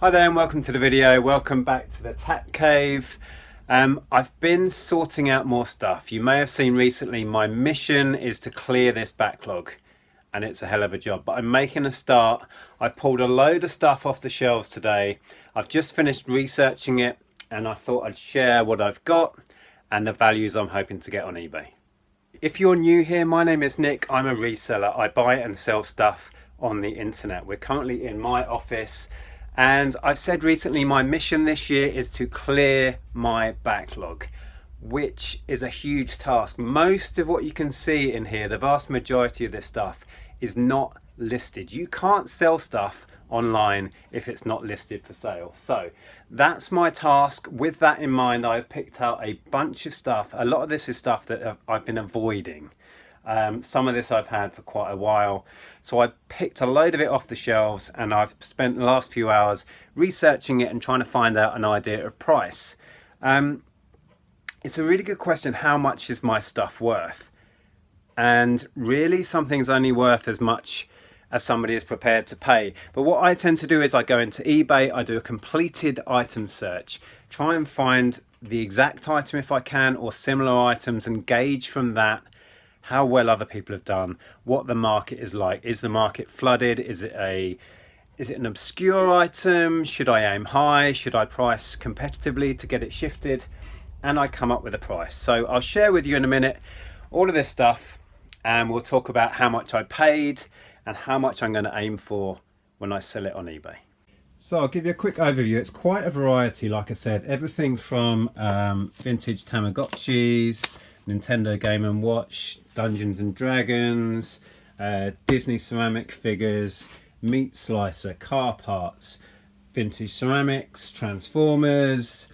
Hi there and welcome to the video. Welcome back to the Tack Cave. I've been sorting out more stuff. You may have seen recently my mission is to clear this backlog, and it's a hell of a job, but I'm making a start. I've pulled a load of stuff off the shelves today. I've just finished researching it and I thought I'd share what I've got and the values I'm hoping to get on eBay. If you're new here, my name is Nick. I'm a reseller. I buy and sell stuff on the internet. We're currently in my office. And I've said recently my mission this year is to clear my backlog, which is a huge task. Most of what you can see in here, the vast majority of this stuff is not listed. You can't sell stuff online if it's not listed for sale. So that's my task. With that in mind, I've picked out a bunch of stuff. A lot of this is stuff that I've been avoiding. Some of this I've had for quite a while. So I picked a load of it off the shelves and I've spent the last few hours researching it and trying to find out an idea of price. It's a really good question. How much is my stuff worth? And really something's only worth as much as somebody is prepared to pay. But what I tend to do is I go into eBay, I do a completed item search, try and find the exact item if I can or similar items and gauge from that how well other people have done, what the market is like. Is the market flooded? Is it an obscure item? Should I aim high? Should I price competitively to get it shifted? And I come up with a price. So I'll share with you in a minute all of this stuff and we'll talk about how much I paid and how much I'm going to aim for when I sell it on eBay. So I'll give you a quick overview. It's quite a variety, like I said, everything from vintage Tamagotchis, Nintendo Game & Watch, Dungeons and Dragons, Disney ceramic figures, meat slicer, car parts, vintage ceramics, Transformers,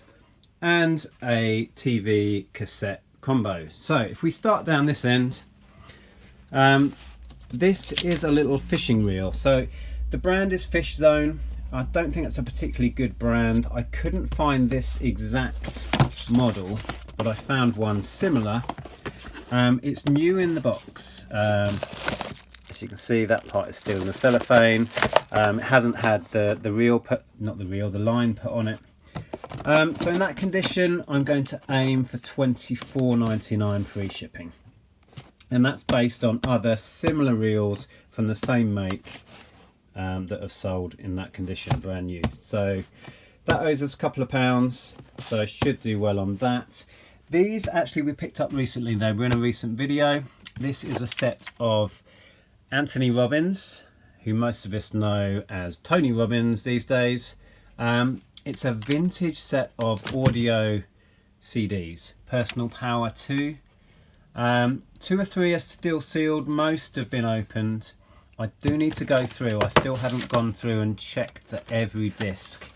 and a TV cassette combo. So if we start down this end, this is a little fishing reel. So the brand is Fish Zone. I don't think it's a particularly good brand. I couldn't find this exact model, but I found one similar. It's new in the box. As you can see, that part is still in the cellophane. It hasn't had the line put on it. So in that condition, I'm going to aim for $24.99 free shipping. And that's based on other similar reels from the same make that have sold in that condition, brand new. So that owes us a couple of pounds, so I should do well on that. These actually we picked up recently. They were in a recent video. This is a set of Anthony Robbins, who most of us know as Tony Robbins these days. It's a vintage set of audio CDs, Personal Power 2. 2 or 3 are still sealed, most have been opened. I do need to go through. I still haven't gone through and checked that every disc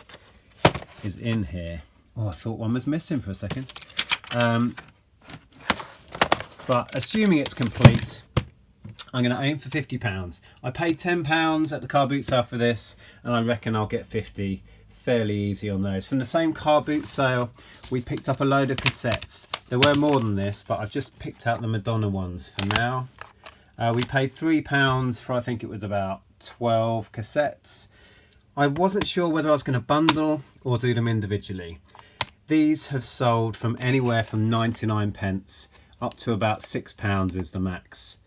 is in here. Oh, I thought one was missing for a second. But assuming it's complete, I'm going to aim for £50. I paid £10 at the car boot sale for this, and I reckon I'll get 50 fairly easy on those. From the same car boot sale, we picked up a load of cassettes. There were more than this, but I've just picked out the Madonna ones for now. We paid £3 for, I think it was about 12 cassettes. I wasn't sure whether I was going to bundle or do them individually. These have sold from anywhere from 99 pence up to about £6 is the max.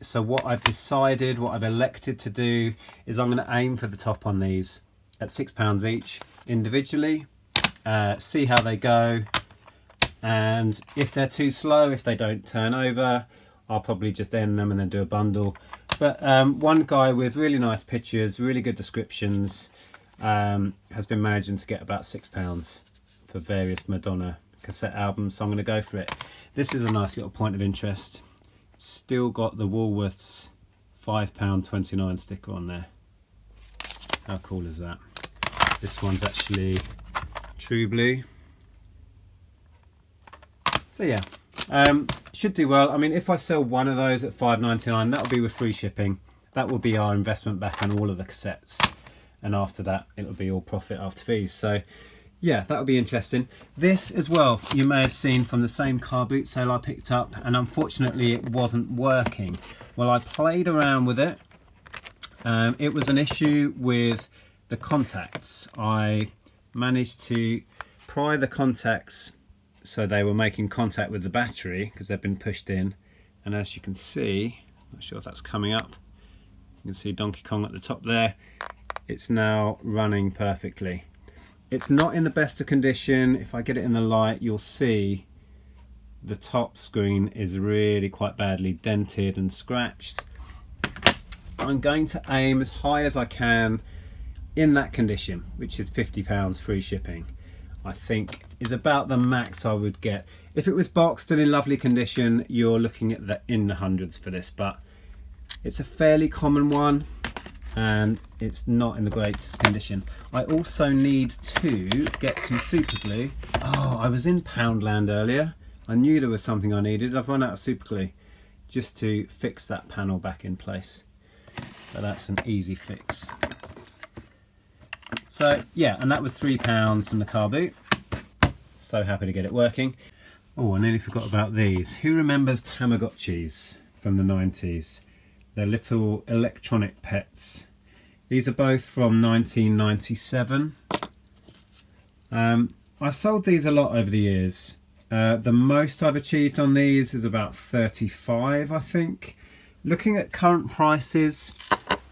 So what I've decided, what I've elected to do is I'm going to aim for the top on these at £6 each individually, see how they go, and if they're too slow, if they don't turn over, I'll probably just end them and then do a bundle. But one guy with really nice pictures, really good descriptions, has been managing to get about £6 for various Madonna cassette albums, so I'm going to go for it. This is a nice little point of interest. It's still got the Woolworths £5.29 sticker on there. How cool is that? This one's actually true blue. So yeah, should do well. I mean, if I sell one of those at £5.99, that'll be with free shipping. That will be our investment back on all of the cassettes, and after that it'll be all profit after fees. So yeah, that'll be interesting. This as well, you may have seen from the same car boot sale I picked up, and unfortunately it wasn't working. Well, I played around with it. It was an issue with the contacts. I managed to pry the contacts so they were making contact with the battery because they've been pushed in, and as you can see, not sure if that's coming up, you can see Donkey Kong at the top there. It's now running perfectly. It's not in the best of condition. If I get it in the light, you'll see the top screen is really quite badly dented and scratched. I'm going to aim as high as I can in that condition, which is £50 free shipping. I think is about the max I would get. If it was boxed and in lovely condition, you're looking at in the hundreds for this, but it's a fairly common one and it's not in the greatest condition. I also need to get some super glue. Oh, I was in Poundland earlier. I knew there was something I needed. I've run out of super glue just to fix that panel back in place. So that's an easy fix. So yeah, and that was £3 from the car boot. So happy to get it working. Oh, I nearly forgot about these. Who remembers Tamagotchis from the 90s? They're little electronic pets. These are both from 1997. I sold these a lot over the years. The most I've achieved on these is about 35, I think. Looking at current prices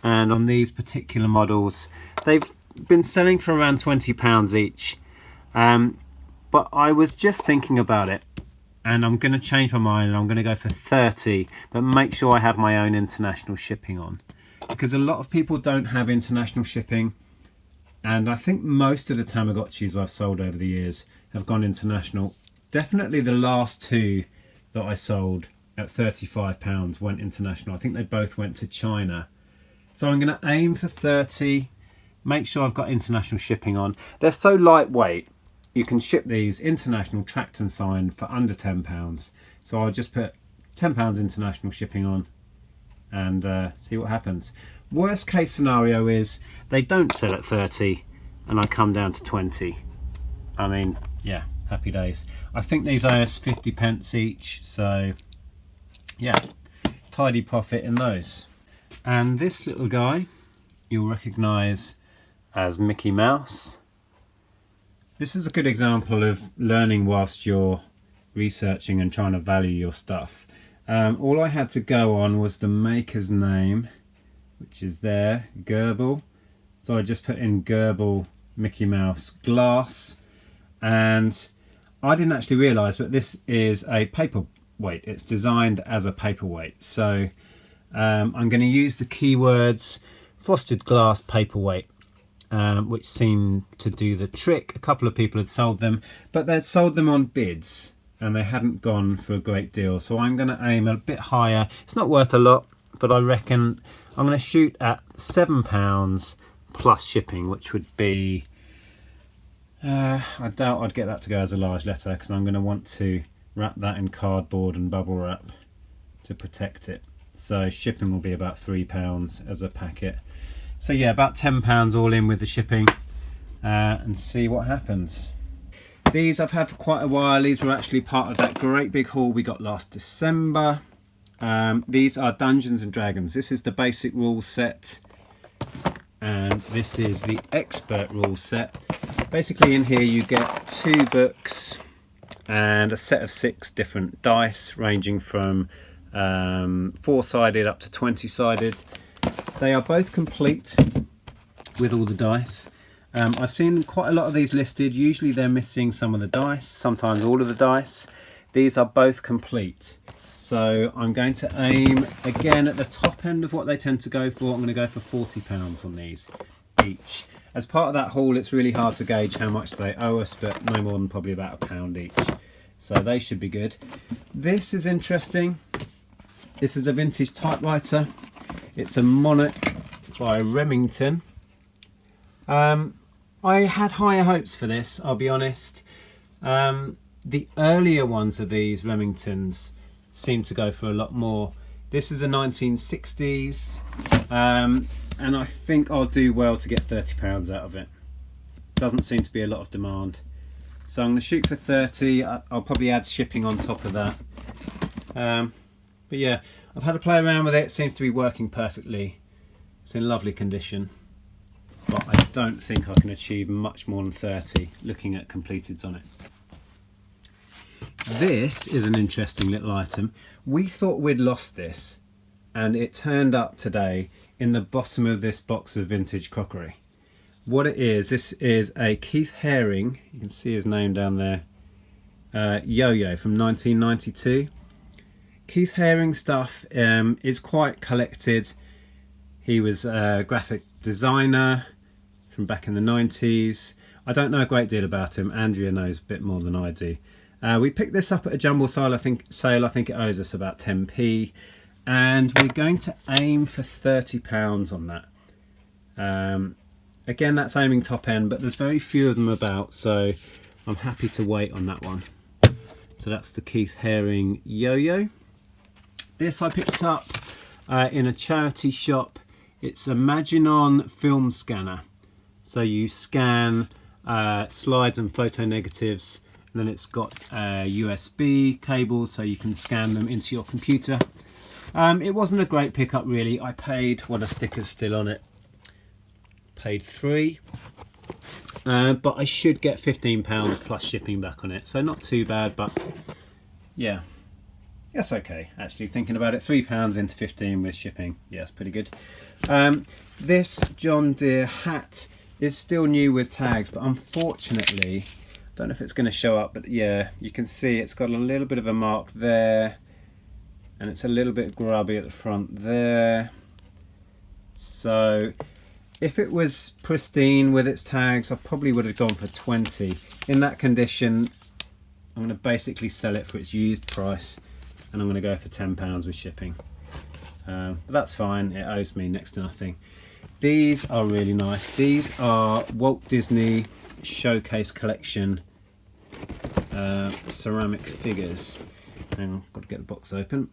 and on these particular models, they've been selling for around £20 each. But I was just thinking about it and I'm going to change my mind and I'm going to go for 30, but make sure I have my own international shipping on, because a lot of people don't have international shipping, and I think most of the Tamagotchis I've sold over the years have gone international. Definitely the last two that I sold at £35 went international. I think they both went to China. So I'm going to aim for 30, make sure I've got international shipping on. They're so lightweight, you can ship these international tracked and signed for under £10. So I'll just put £10 international shipping on and see what happens. Worst case scenario is they don't sell at 30 and I come down to 20. I mean, yeah, happy days. I think these owe us 50p each, so yeah, tidy profit in those. And this little guy you'll recognise as Mickey Mouse. This is a good example of learning whilst you're researching and trying to value your stuff. All I had to go on was the maker's name, which is there, Gerbil. So I just put in Gerbil Mickey Mouse glass, and I didn't actually realise, but this is a paperweight. It's designed as a paperweight. So I'm going to use the keywords frosted glass paperweight, which seemed to do the trick. A couple of people had sold them, but they'd sold them on bids and they hadn't gone for a great deal. So I'm going to aim a bit higher. It's not worth a lot, but I reckon I'm going to shoot at £7 plus shipping, which would be, I doubt I'd get that to go as a large letter, because I'm going to want to wrap that in cardboard and bubble wrap to protect it. So shipping will be about £3 as a packet. So yeah, about £10 all in with the shipping, and see what happens. These I've had for quite a while. These were actually part of that great big haul we got last December. These are Dungeons and Dragons. This is the basic rules set, and this is the expert rules set. Basically in here you get 2 books and a set of 6 different dice, ranging from 4-sided up to 20-sided. They are both complete with all the dice. I've seen quite a lot of these listed. Usually they're missing some of the dice, sometimes all of the dice. These are both complete. So I'm going to aim again at the top end of what they tend to go for. I'm going to go for £40 on these each. As part of that haul, it's really hard to gauge how much they owe us, but no more than probably about £1 each. So they should be good. This is interesting. This is a vintage typewriter. It's a Monarch by Remington. I had higher hopes for this, I'll be honest. The earlier ones of these Remingtons seem to go for a lot more. This is a 1960s, and I think I'll do well to get £30 out of it. Doesn't seem to be a lot of demand. So I'm going to shoot for 30. I'll probably add shipping on top of that. But yeah, I've had a play around with it. It seems to be working perfectly. It's in lovely condition. but I don't think I can achieve much more than 30 looking at completeds on it. This is an interesting little item. We thought we'd lost this, and it turned up today in the bottom of this box of vintage crockery. What it is, this is a Keith Haring, you can see his name down there, yo-yo from 1992. Keith Haring stuff is quite collected. He was a graphic designer from back in the 90s. I don't know a great deal about him. Andrea knows a bit more than I do. We picked this up at a jumble sale. I think it owes us about 10p, and we're going to aim for £30 on that. Again, that's aiming top end, but there's very few of them about, so I'm happy to wait on that one. So that's the Keith Haring yo-yo. This I picked up in a charity shop. It's a Maginon film scanner. So you scan slides and photo negatives, and then it's got USB cables so you can scan them into your computer. It wasn't a great pickup really. I paid, well, the sticker's still on it, paid £3, but I should get £15 plus shipping back on it, so not too bad, but yeah, that's okay actually thinking about it. £3 into 15 with shipping, yeah, it's pretty good. This John Deere hat is still new with tags, but unfortunately, I don't know if it's going to show up, but yeah, you can see it's got a little bit of a mark there, and it's a little bit grubby at the front there. So if it was pristine with its tags, I probably would have gone for 20. In that condition, I'm going to basically sell it for its used price, and I'm going to go for £10 with shipping. But that's fine, it owes me next to nothing. These are really nice. These are Walt Disney Showcase Collection ceramic figures. Hang on, got to get the box open.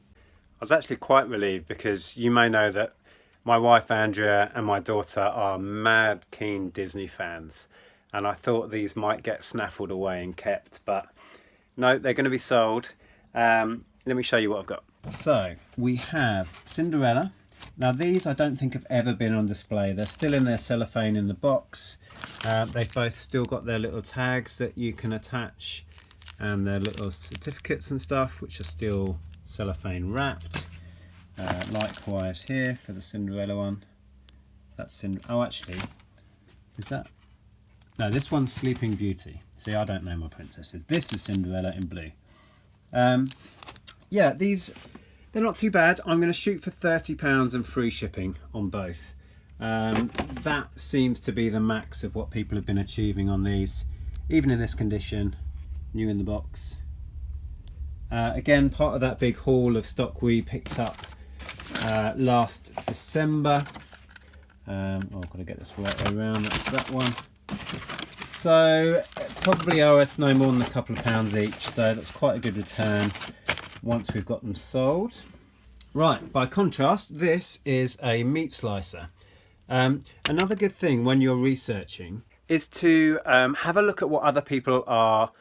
I was actually quite relieved because you may know that my wife Andrea and my daughter are mad keen Disney fans, and I thought these might get snaffled away and kept, but no, they're going to be sold. Let me show you what I've got. So we have Cinderella. Now these I don't think have ever been on display. They're still in their cellophane in the box. They've both still got their little tags that you can attach, and their little certificates and stuff, which are still cellophane wrapped. Likewise here for the Cinderella one. That's oh, actually, is that? No, this one's Sleeping Beauty. See, I don't know my princesses. This is Cinderella in blue. Yeah, these, they're not too bad. I'm going to shoot for £30 and free shipping on both. That seems to be the max of what people have been achieving on these, even in this condition, new in the box. Again, part of that big haul of stock we picked up last December. I've got to get this right way around, that's that one. So probably owe us no more than a couple of pounds each, so that's quite a good return once we've got them sold. Right, by contrast, this is a meat slicer. Another good thing when you're researching is to have a look at what other people are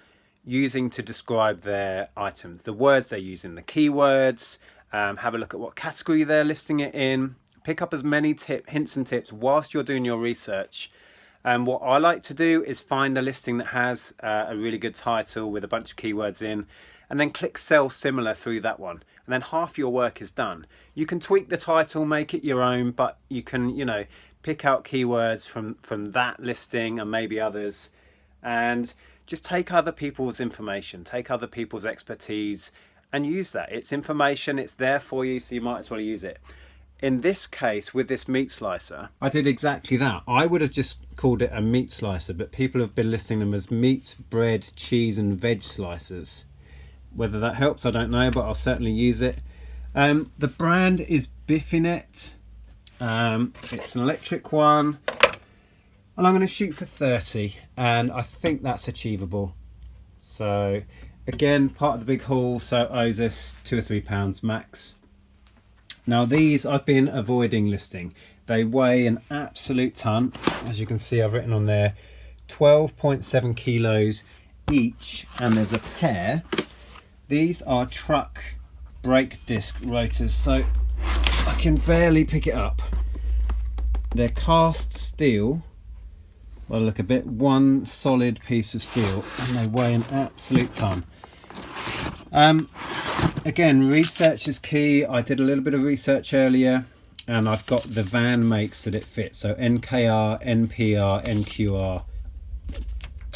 using to describe their items, the words they're using, the keywords, have a look at what category they're listing it in, pick up as many hints and tips whilst you're doing your research. What I like to do is find a listing that has a really good title with a bunch of keywords in, and then click sell similar through that one, and then half your work is done. You can tweak the title, make it your own, but you can, you know, pick out keywords from that listing and maybe others, and just take other people's information, take other people's expertise and use that. It's information, it's there for you, so you might as well use it. In this case, with this meat slicer, I did exactly that. I would have just called it a meat slicer, but people have been listing them as meat, bread, cheese and veg slicers. Whether that helps, I don't know, but I'll certainly use it. The brand is Biffinet. It's an electric one, and I'm going to shoot for 30, and I think that's achievable. So again, part of the big haul, so it owes us £2 or £3 max. Now these I've been avoiding listing. They weigh an absolute ton. As you can see, I've written on there 12.7 kilos each, and there's a pair. These are truck brake disc rotors, so I can barely pick it up. They're cast steel, Well, look a bit, one solid piece of steel, and they weigh an absolute ton. Again, research is key. I did a little bit of research earlier, and I've got the van makes that it fits. So NKR, NPR, NQR,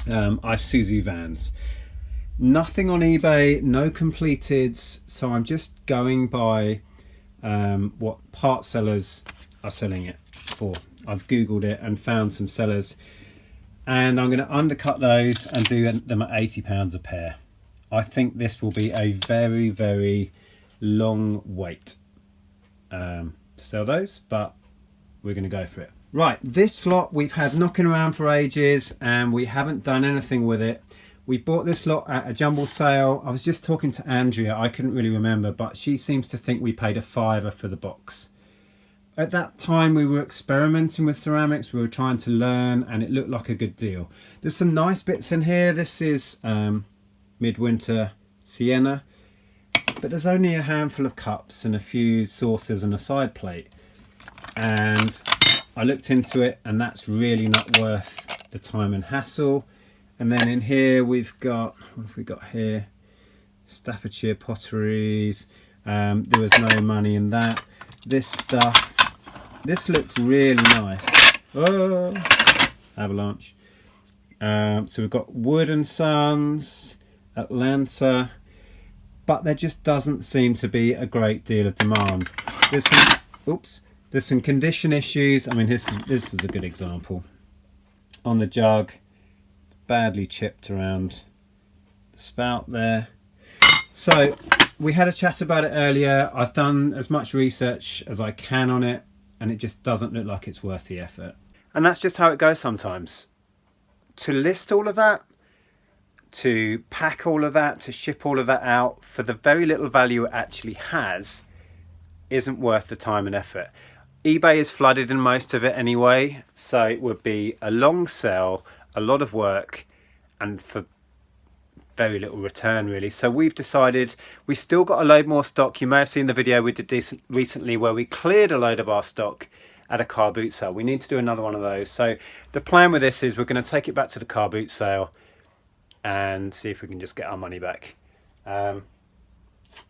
Isuzu vans. Nothing on eBay, no completeds. So I'm just going by what part sellers are selling it for. I've Googled it and found some sellers, and I'm going to undercut those and do them at £80 a pair. I think this will be a very, very long wait to sell those, but we're going to go for it. Right, this lot we've had knocking around for ages and we haven't done anything with it. We bought this lot at a jumble sale. I was just talking to Andrea, I couldn't really remember, but she seems to think we paid a £5 for the box. At that time we were experimenting with ceramics, we were trying to learn, and it looked like a good deal. There's some nice bits in here. This is midwinter sienna, but there's only a handful of cups and a few saucers and a side plate, and I looked into it and that's really not worth the time and hassle. And then in here we've got, what have we got here? Staffordshire potteries. There was no money in that. This stuff, this looked really nice. Oh, avalanche. So we've got Wood and Sons, Atlanta, but there just doesn't seem to be a great deal of demand. There's some condition issues. I mean, this is a good example. On the jug, badly chipped around the spout there. So we had a chat about it earlier. I've done as much research as I can on it, and it just doesn't look like it's worth the effort. And that's just how it goes sometimes. To list all of that, to pack all of that, to ship all of that out for the very little value it actually has, isn't worth the time and effort. eBay is flooded in most of it anyway, so it would be a long sell, a lot of work, and for very little return really. So we've decided, we still got a load more stock. You may have seen the video we did recently where we cleared a load of our stock at a car boot sale. We need to do another one of those. So the plan with this is we're going to take it back to the car boot sale and see if we can just get our money back.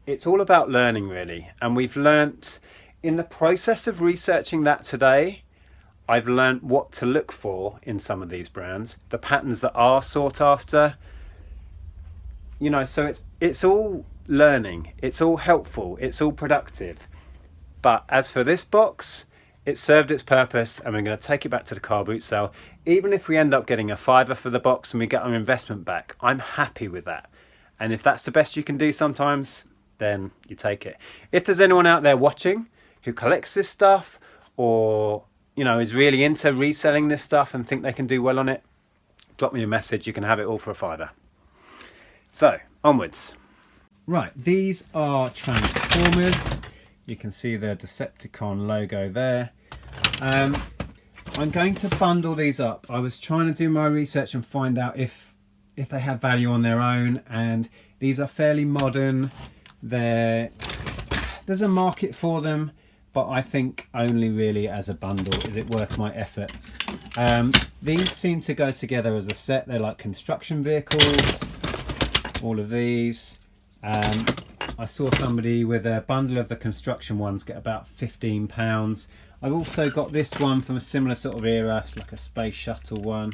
It's all about learning really, and we've learnt in the process of researching that today. I've learnt what to look for in some of these brands, the patterns that are sought after, you know. So it's all learning, it's all helpful, it's all productive. But as for this box, it served its purpose, and we're going to take it back to the car boot sale. Even if we end up getting a £5 for the box and we get our investment back, I'm happy with that. And if that's the best you can do sometimes, then you take it. If there's anyone out there watching who collects this stuff, or you know, is really into reselling this stuff and think they can do well on it, drop me a message. You can have it all for a £5. So onwards. Right, these are Transformers. You can see the Decepticon logo there. I'm going to bundle these up. I was trying to do my research and find out if they have value on their own, and these are fairly modern. There's a market for them, but I think only really as a bundle is it worth my effort. These seem to go together as a set. They're like construction vehicles, all of these. I saw somebody with a bundle of the construction ones get about £15. I've also got this one from a similar sort of era. It's like a space shuttle one.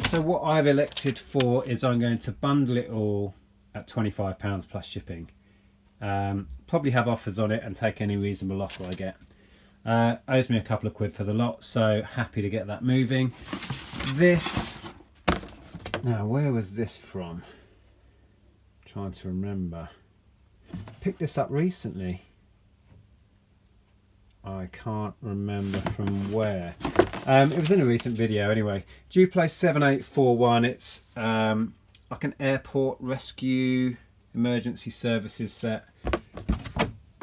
So what I've elected for is I'm going to bundle it all at £25 plus shipping. Probably have offers on it and take any reasonable offer I get. Owes me a couple of quid for the lot, so happy to get that moving. This, now where was this from? Trying to remember. Picked this up recently. I can't remember from where. It was in a recent video anyway. Duplo 7841. It's like an airport rescue emergency services set.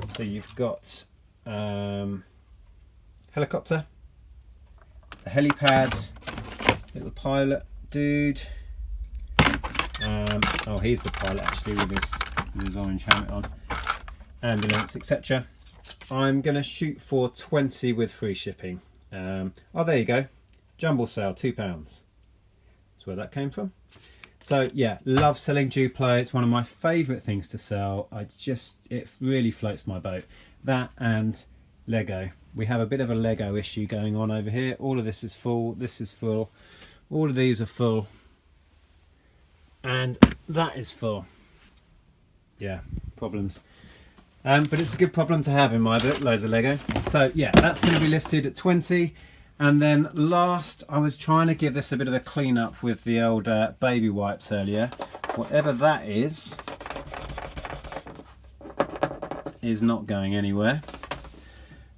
So you've got helicopter, a helipad, little pilot dude. Oh, he's the pilot actually with his orange helmet on. Ambulance, etc. I'm going to shoot for 20 with free shipping. Oh, there you go. jumble sale, £2. That's where that came from. So yeah, love selling Duplo. It's one of my favourite things to sell. It really floats my boat. That and Lego. We have a bit of a Lego issue going on over here. All of this is full, this is full, all of these are full, and that is full. Yeah, problems. But it's a good problem to have in my book, loads of Lego. So yeah, that's going to be listed at 20. And then last, I was trying to give this a bit of a clean up with the old baby wipes earlier. Whatever that is not going anywhere.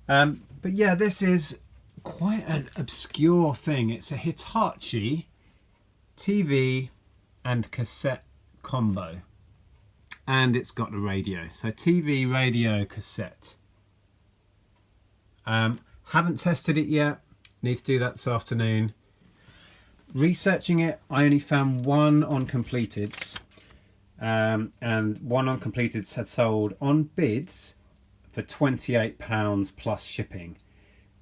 But yeah, this is quite an obscure thing. It's a Hitachi TV and cassette combo. And it's got a radio. So TV, radio, cassette. Haven't tested it yet. Need to do that this afternoon. Researching it, I only found one on Completeds. And one on Completeds had sold on bids for £28 plus shipping.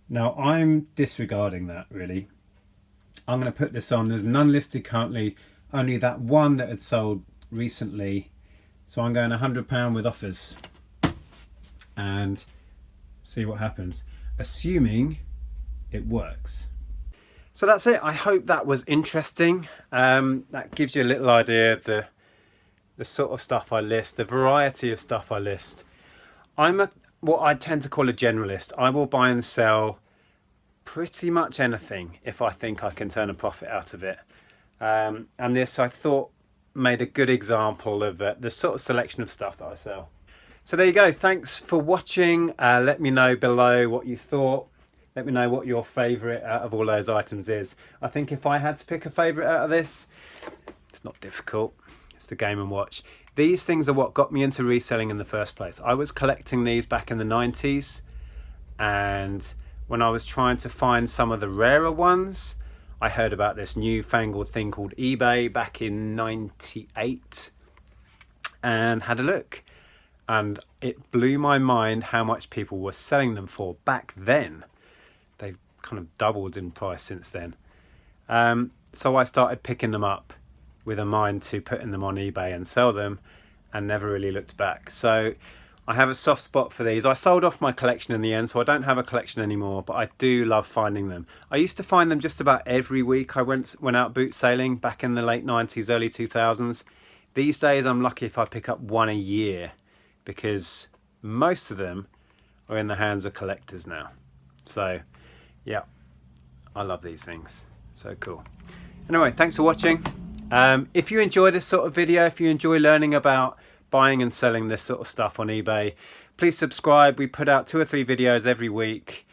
Now I'm disregarding that really. I'm going to put this on. There's none listed currently, only that one that had sold recently. So I'm going £100 with offers and see what happens, assuming it works. So that's it. I hope that was interesting. That gives you a little idea of the sort of stuff I list, the variety of stuff I list. I'm what I tend to call a generalist. I will buy and sell pretty much anything if I think I can turn a profit out of it. And this, I thought, made a good example of the sort of selection of stuff that I sell. So there you go. Thanks for watching. Let me know below what you thought. Let me know what your favourite out of all those items is. I think if I had to pick a favourite out of this, it's not difficult. It's the Game & Watch. These things are what got me into reselling in the first place. I was collecting these back in the 90s, and when I was trying to find some of the rarer ones, I heard about this newfangled thing called eBay back in 98 and had a look. And it blew my mind how much people were selling them for back then. They've kind of doubled in price since then. So I started picking them up with a mind to putting them on eBay and sell them, and never really looked back. So I have a soft spot for these. I sold off my collection in the end, so I don't have a collection anymore, but I do love finding them. I used to find them just about every week. I went out boot sailing back in the late 90s, early 2000s. These days I'm lucky if I pick up one a year, because most of them are in the hands of collectors now. So yeah, I love these things. So cool. Anyway, thanks for watching. If you enjoy this sort of video, if you enjoy learning about buying and selling this sort of stuff on eBay, please subscribe. We put out 2 or 3 videos every week.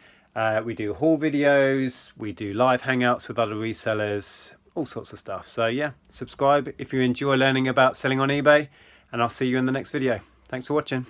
We do haul videos, we do live hangouts with other resellers, all sorts of stuff. So yeah, subscribe if you enjoy learning about selling on eBay, and I'll see you in the next video. Thanks for watching.